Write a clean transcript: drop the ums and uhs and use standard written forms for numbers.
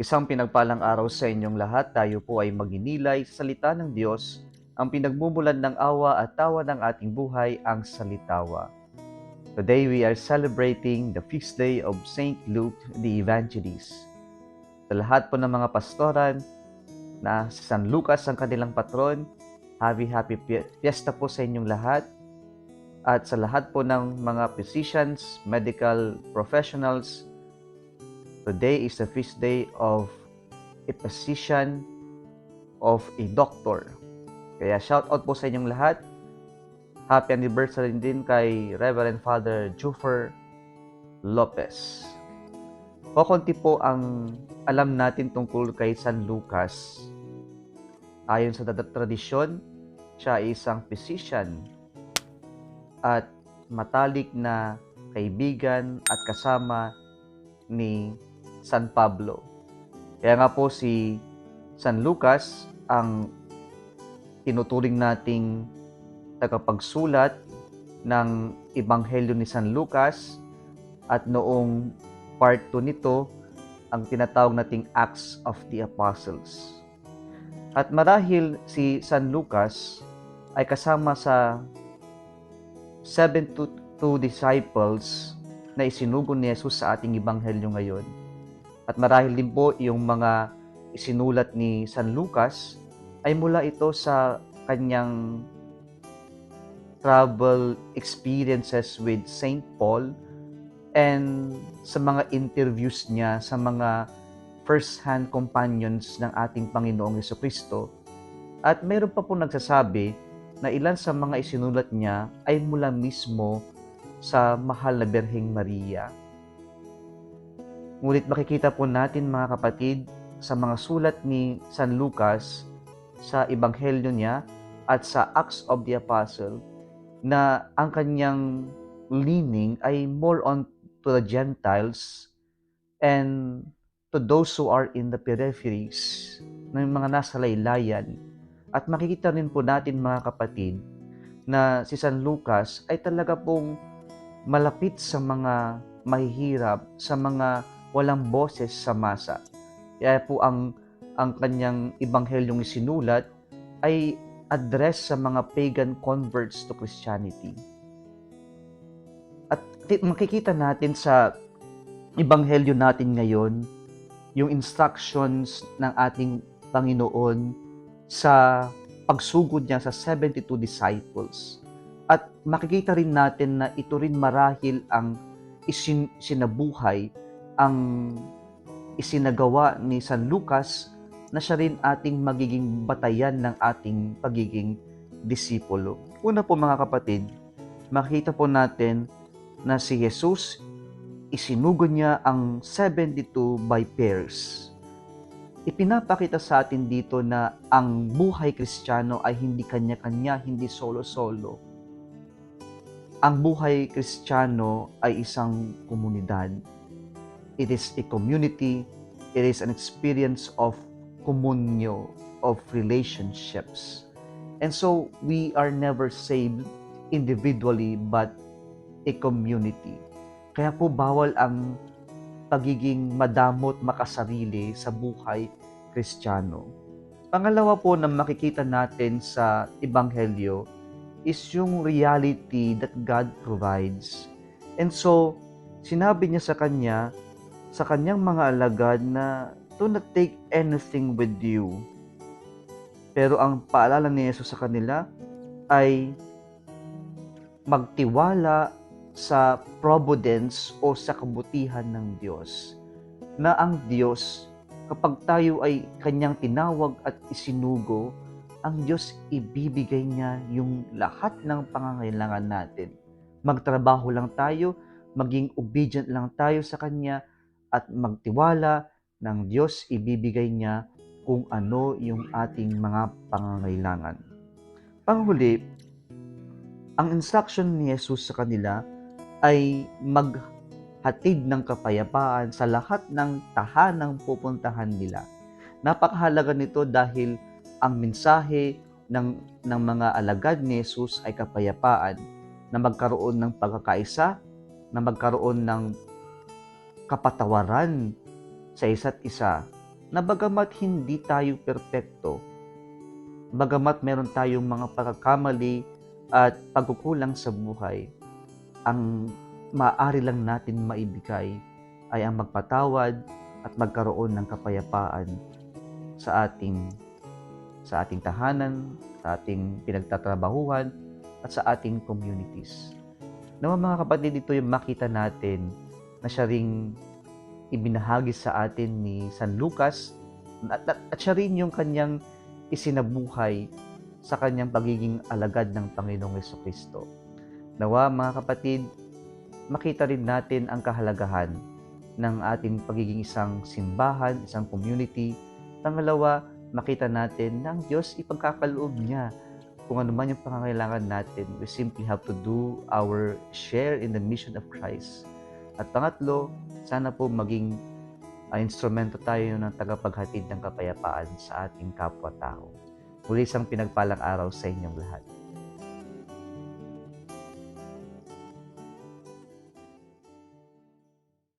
Isang pinagpalang araw sa inyong lahat. Tayo po ay magninilay sa salita ng Diyos, ang pinagmumulan ng awa at tawa ng ating buhay, ang salitawa. Today we are celebrating the feast day of Saint Luke the Evangelist. Sa lahat po ng mga pastoran na si San Lucas ang kanilang patron, happy fiesta po sa inyong lahat. At sa lahat po ng mga physicians, medical professionals, today is the feast day of a physician, of a doctor. Kaya shout out po sa inyong lahat. Happy anniversary din kay Reverend Father Jufer Lopez. Kokonti po ang alam natin tungkol kay San Lucas. Ayon sa tradisyon, siya ay isang physician at matalik na kaibigan at kasama ni San Pablo. Kaya nga po si San Lucas ang tinuturing nating tagapagsulat ng Ebanghelyo ni San Lucas, at noong part 2 nito ang tinatawag nating Acts of the Apostles. At marahil si San Lucas ay kasama sa 72 disciples na isinugo ni Jesus sa ating Ebanghelyo ngayon. At marahil din po yung mga isinulat ni San Lucas ay mula ito sa kanyang travel experiences with Saint Paul and sa mga interviews niya sa mga first-hand companions ng ating Panginoong Jesucristo. At mayroon pa po nagsasabi na ilan sa mga isinulat niya ay mula mismo sa mahal na Birheng Maria. Ngunit makikita po natin, mga kapatid, sa mga sulat ni San Lucas sa Ebanghelyo niya at sa Acts of the Apostle na ang kanyang leaning ay more on to the Gentiles and to those who are in the peripheries, ng mga nasa laylayan. At makikita rin po natin, mga kapatid, na si San Lucas ay talaga pong malapit sa mga mahihirap, sa mga walang boses sa masa. Kaya po ang kanyang ebanghelyong isinulat ay address sa mga pagan converts to Christianity. At makikita natin sa ebanghelyo natin ngayon yung instructions ng ating Panginoon sa pagsugod niya sa 72 disciples. At makikita rin natin na ito rin marahil ang sinabuhay, ang isinagawa ni San Lucas, na siya rin ating magiging batayan ng ating pagiging disipulo. Una po, mga kapatid, makita po natin na si Jesus, isinugo niya ang 72 by pairs. Ipinapakita sa atin dito na ang buhay Kristiyano ay hindi kanya-kanya, hindi solo-solo. Ang buhay Kristiyano ay isang komunidad. It is a community, it is an experience of komunyo, of relationships. And so, we are never saved individually but a community. Kaya po bawal ang pagiging madamot makasarili sa buhay Kristiyano. Pangalawa po na makikita natin sa Ebanghelyo is yung reality that God provides. And so, sinabi niya sa kanyang mga alagad na do not take anything with you. Pero ang paalala ni Jesus sa kanila ay magtiwala sa providence o sa kabutihan ng Diyos. Na ang Diyos, kapag tayo ay kanyang tinawag at isinugo, ang Diyos ibibigay niya yung lahat ng pangangailangan natin. Magtrabaho lang tayo, maging obedient lang tayo sa Kanya, at magtiwala, ng Diyos ibibigay niya kung ano yung ating mga pangangailangan. Panghuli, ang instruction ni Jesus sa kanila ay maghatid ng kapayapaan sa lahat ng tahanang pupuntahan nila. Napakahalaga nito dahil ang mensahe ng mga alagad ni Jesus ay kapayapaan, na magkaroon ng pagkakaisa, na magkaroon ng kapatawaran sa isa't isa, na bagamat hindi tayo perpekto, bagamat meron tayong mga pagkakamali at pagkukulang sa buhay, ang maaari lang natin maibigay ay ang magpatawad at magkaroon ng kapayapaan sa ating tahanan, sa ating pinagtatrabahuhan, at sa ating communities. Nawa mga kapatid, ito yung makita natin na siya ring ibinahagi sa atin ni San Lucas at siya rin yung kanyang isinabuhay sa kanyang pagiging alagad ng Panginoong Jesucristo. Nawa mga kapatid, makita rin natin ang kahalagahan ng ating pagiging isang simbahan, isang community. Pangalawa, makita natin na ang Diyos ipagkakaloob niya kung ano man yung pangangailangan natin. We simply have to do our share in the mission of Christ. At pangatlo, sana po maging instrumento tayo ng tagapaghatid ng kapayapaan sa ating kapwa-tao. Muli isang pinagpalang araw sa inyong lahat.